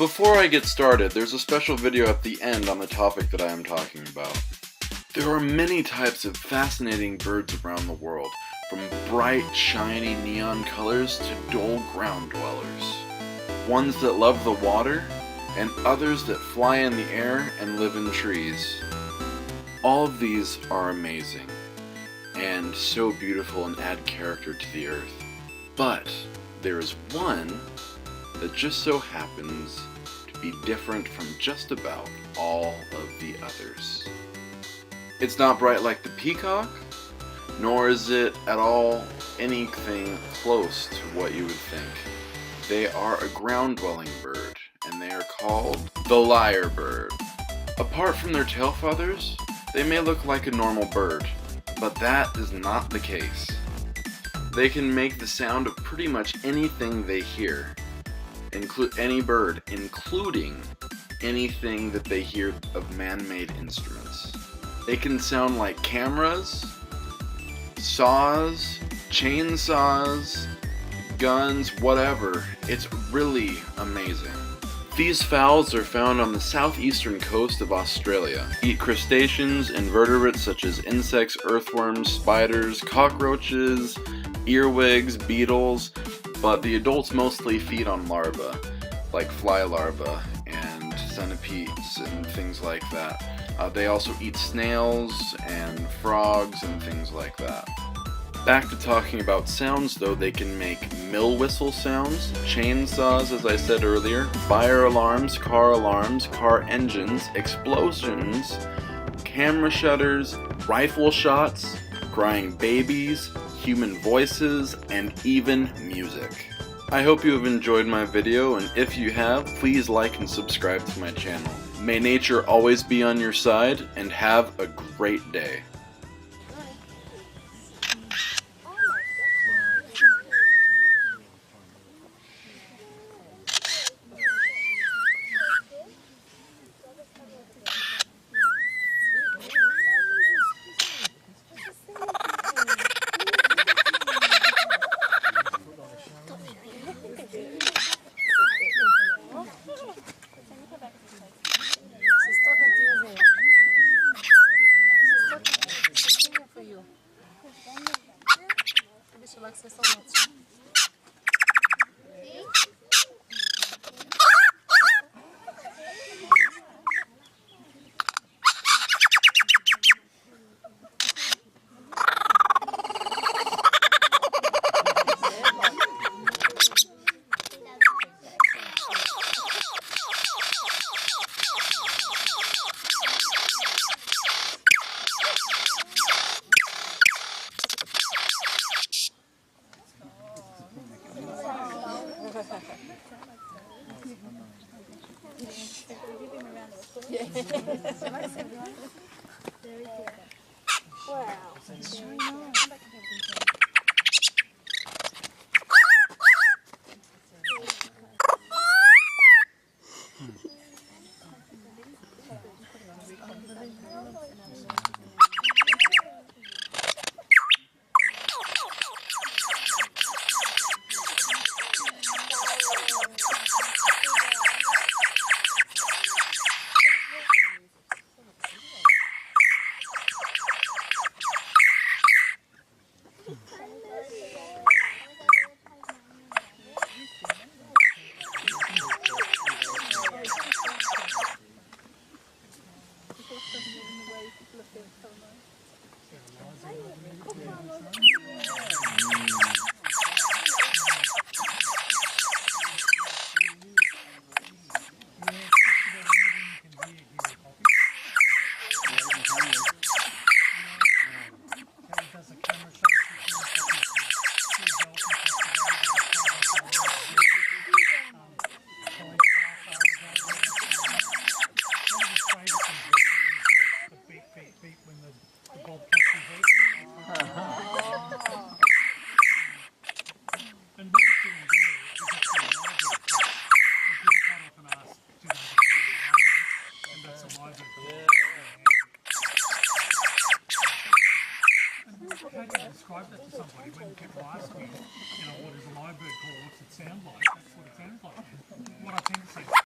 Before I get started, there's a special video at the end on the topic that I am talking about. There are many types of fascinating birds around the world, from bright, shiny neon colors to dull ground dwellers. Ones that love the water, and others that fly in the air and live in trees. All of these are amazing, and so beautiful and add character to the earth. But there is one that just so happens to be different from just about all of the others. It's not bright like the peacock, nor is it at all anything close to what you would think. They are a ground-dwelling bird, and they are called the Lyrebird. Apart from their tail feathers, they may look like a normal bird, but that is not the case. They can make the sound of pretty much anything they hear, any bird, including anything that they hear of man-made instruments. They can sound like cameras, saws, chainsaws, guns, whatever. It's really amazing. These fowls are found on the southeastern coast of Australia. Eat crustaceans, invertebrates such as insects, earthworms, spiders, cockroaches, earwigs, beetles, but the adults mostly feed on larvae, like fly larvae and centipedes and things like that. They also eat snails and frogs and things like that. Back to talking about sounds though, they can make mill whistle sounds, chainsaws as I said earlier, fire alarms, car engines, explosions, camera shutters, rifle shots, crying babies, human voices, and even music. I hope you have enjoyed my video, and if you have, please like and subscribe to my channel. May nature always be on your side, and have a great day. How do you describe that to somebody when people ask you, what is a Lyrebird call? What's it sound like?